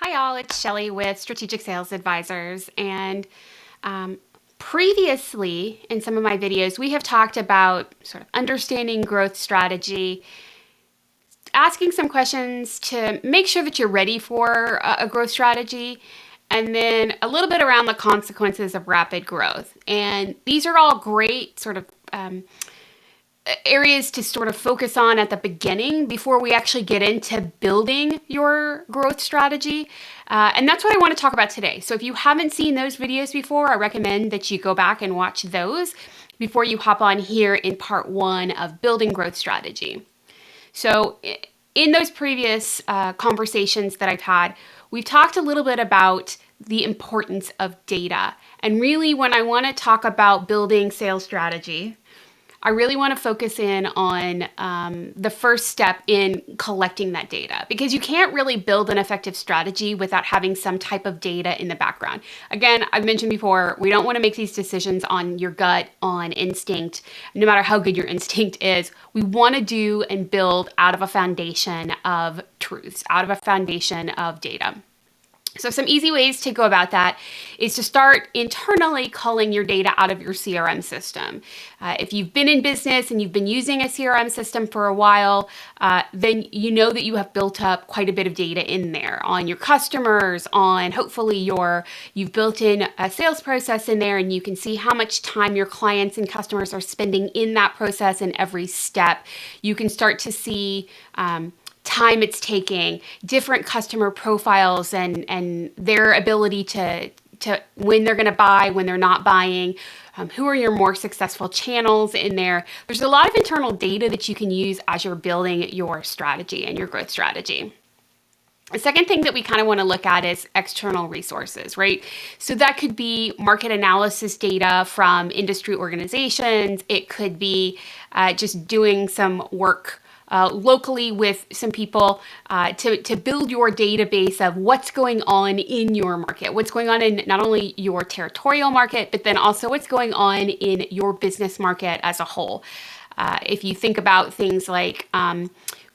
Hi all, it's Shelly with Strategic Sales Advisors, and previously in some of my videos we have talked about sort of understanding growth strategy, asking some questions to make sure that you're ready for a growth strategy, and then a little bit around the consequences of rapid growth. And these are all great sort of areas to sort of focus on at the beginning before we actually get into building your growth strategy. And that's what I want to talk about today. So if you haven't seen those videos before, I recommend that you go back and watch those before you hop on here in part one of building growth strategy. So in those previous conversations that I've had, we've talked a little bit about the importance of data. And really, when I want to talk about building sales strategy, I really want to focus in on the first step in collecting that data, because you can't really build an effective strategy without having some type of data in the background. Again, I've mentioned before, we don't want to make these decisions on your gut, on instinct, no matter how good your instinct is. We want to do and build out of a foundation of truths, out of a foundation of data. So some easy ways to go about that is to start internally culling your data out of your CRM system. If you've been in business and you've been using a CRM system for a while, then you know that you have built up quite a bit of data in there on your customers, on hopefully you've built in a sales process in there, and you can see how much time your clients and customers are spending in that process in every step. You can start to see time it's taking, different customer profiles and their ability to when they're going to buy, when they're not buying, who are your more successful channels in there. There's a lot of internal data that you can use as you're building your strategy and your growth strategy. The second thing that we kind of want to look at is external resources, right? So that could be market analysis data from industry organizations. It could be just doing some work locally with some people to build your database of what's going on in your market, what's going on in not only your territorial market, but then also what's going on in your business market as a whole. If you think about things like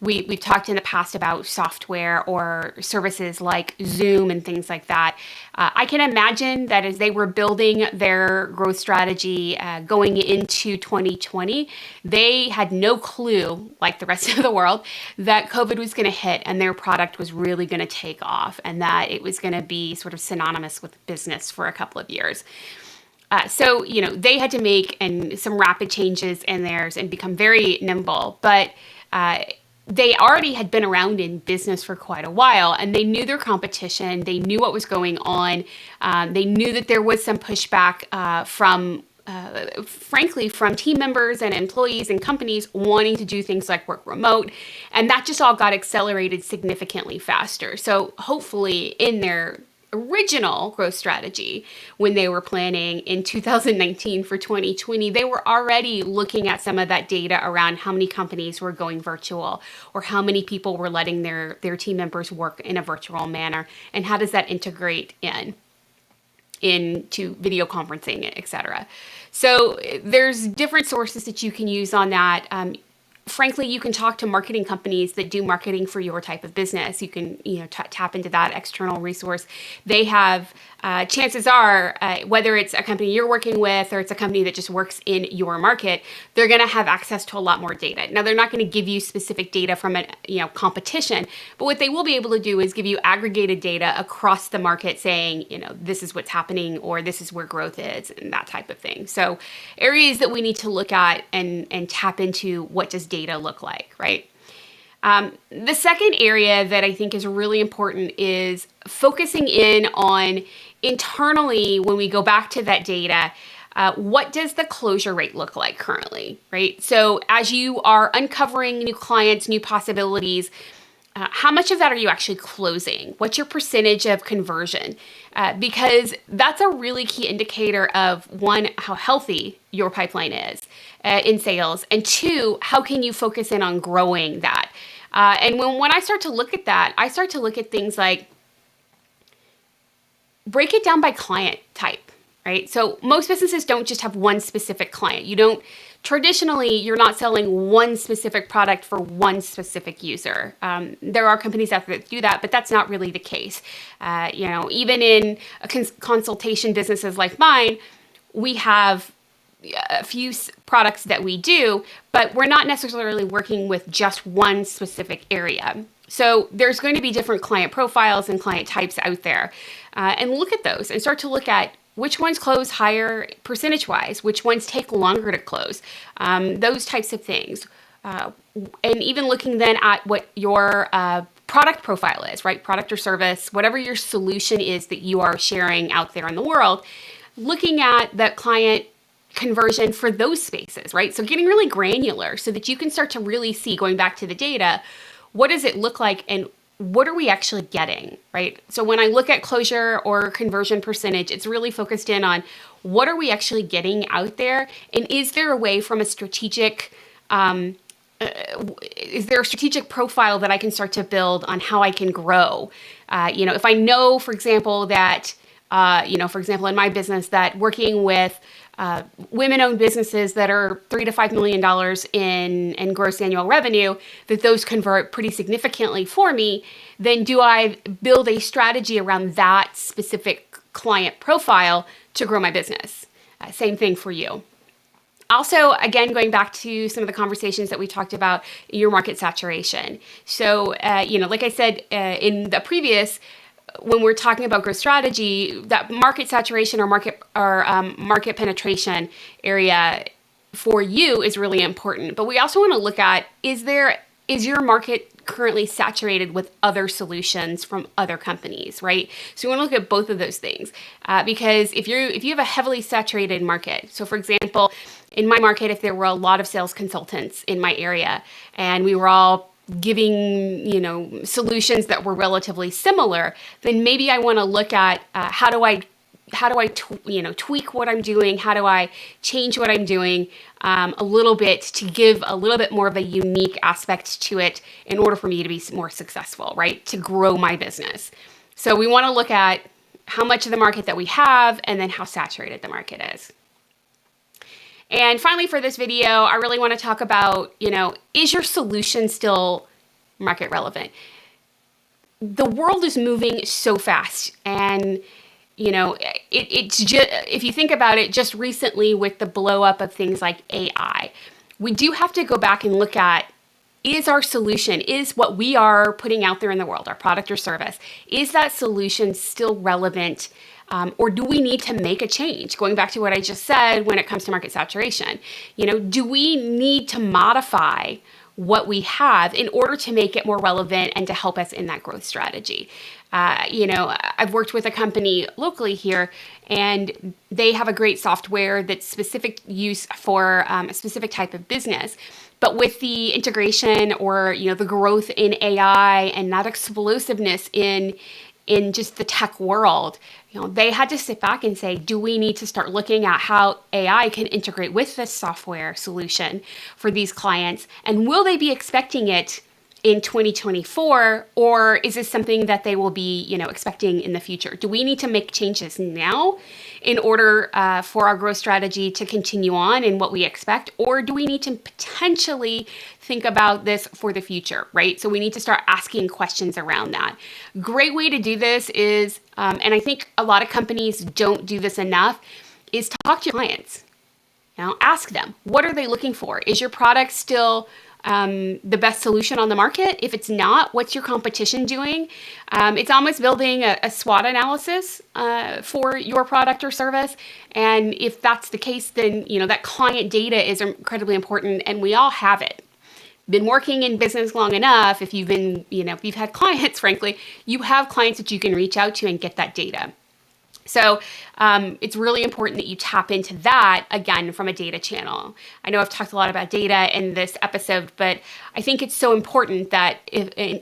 we've talked in the past about software or services like Zoom and things like that. I can imagine that as they were building their growth strategy going into 2020, they had no clue, like the rest of the world, that COVID was going to hit and their product was really going to take off and that it was going to be sort of synonymous with business for a couple of years. So, they had to make some rapid changes in theirs and become very nimble. But they already had been around in business for quite a while, and they knew their competition. They knew what was going on. They knew that there was some pushback frankly, from team members and employees and companies wanting to do things like work remote. And that just all got accelerated significantly faster. So hopefully in their original growth strategy, when they were planning in 2019 for 2020, they were already looking at some of that data around how many companies were going virtual or how many people were letting their team members work in a virtual manner, and how does that integrate into video conferencing, et cetera. So there's different sources that you can use on that. Frankly, you can talk to marketing companies that do marketing for your type of business. You can, tap into that external resource. They have, chances are, whether it's a company you're working with or it's a company that just works in your market, they're going to have access to a lot more data. Now, they're not going to give you specific data from a, competition, but what they will be able to do is give you aggregated data across the market saying, this is what's happening or this is where growth is and that type of thing. So areas that we need to look at and tap into, what does data look like, right? The second area that I think is really important is focusing in on internally when we go back to that data. What does the closure rate look like currently, right? So as you are uncovering new clients, new possibilities, how much of that are you actually closing? What's your percentage of conversion? Because that's a really key indicator of, one, how healthy your pipeline is in sales, and two, how can you focus in on growing that? And when I start to look at that, I start to look at things like break it down by client type, right? So most businesses don't just have one specific client. You don't Traditionally, you're not selling one specific product for one specific user. There are companies out there that do that, but that's not really the case. Even in consultation businesses like mine, we have a few products that we do, but we're not necessarily working with just one specific area. So there's going to be different client profiles and client types out there. And look at those and start to look at which ones close higher percentage-wise, which ones take longer to close, those types of things. And even looking then at what your product profile is, right? Product or service, whatever your solution is that you are sharing out there in the world, looking at that client conversion for those spaces, right? So getting really granular so that you can start to really see, going back to the data, what does it look like and what are we actually getting, right? So when I look at closure or conversion percentage, it's really focused in on what are we actually getting out there, and is there a way from a strategic, is there a strategic profile that I can start to build on how I can grow? If I know, for example, that, for example, in my business, that working with women-owned businesses that are $3 to $5 million in gross annual revenue, that those convert pretty significantly for me, then do I build a strategy around that specific client profile to grow my business? Same thing for you. Also, again, going back to some of the conversations that we talked about, your market saturation. So, like I said in the previous, when we're talking about growth strategy, that market saturation or market penetration area for you is really important. But we also want to look at, is your market currently saturated with other solutions from other companies, right? So we want to look at both of those things because if you have a heavily saturated market, so for example, in my market, if there were a lot of sales consultants in my area and we were all giving, solutions that were relatively similar, then maybe I want to look at how do I tweak what I'm doing? How do I change what I'm doing a little bit to give a little bit more of a unique aspect to it in order for me to be more successful, right? To grow my business. So we want to look at how much of the market that we have and then how saturated the market is. And finally, for this video, I really want to talk about, is your solution still market relevant? The world is moving so fast, and it's just, if you think about it, just recently with the blow up of things like AI, we do have to go back and look at, is our solution, is what we are putting out there in the world, our product or service, is that solution still relevant? Or do we need to make a change? Going back to what I just said when it comes to market saturation, do we need to modify what we have in order to make it more relevant and to help us in that growth strategy? I've worked with a company locally here, and they have a great software that's specific use for a specific type of business. But with the integration or, the growth in AI and that explosiveness in just the tech world, they had to sit back and say, do we need to start looking at how AI can integrate with this software solution for these clients? And will they be expecting it in 2024, or is this something that they will be, expecting in the future? Do we need to make changes now in order for our growth strategy to continue on in what we expect, or do we need to potentially think about this for the future, right? So we need to start asking questions around that. Great way to do this is, and I think a lot of companies don't do this enough, is talk to your clients. Ask them, what are they looking for? Is your product still the best solution on the market? If it's not, what's your competition doing? It's almost building a SWOT analysis for your product or service. And if that's the case, then that client data is incredibly important, and we all have it. Been working in business long enough, if you've been, if you've had clients, frankly, you have clients that you can reach out to and get that data. So it's really important that you tap into that, again, from a data channel. I know I've talked a lot about data in this episode, but I think it's so important that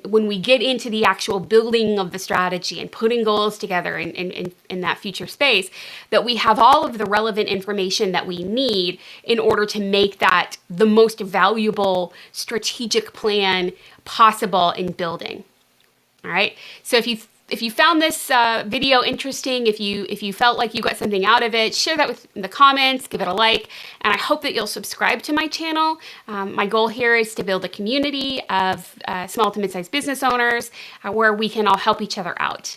when we get into the actual building of the strategy and putting goals together in that future space, that we have all of the relevant information that we need in order to make that the most valuable strategic plan possible in building. All right. So if you If you found this video interesting, if you felt like you got something out of it, share that in the comments, give it a like, and I hope that you'll subscribe to my channel. My goal here is to build a community of small to mid-sized business owners where we can all help each other out.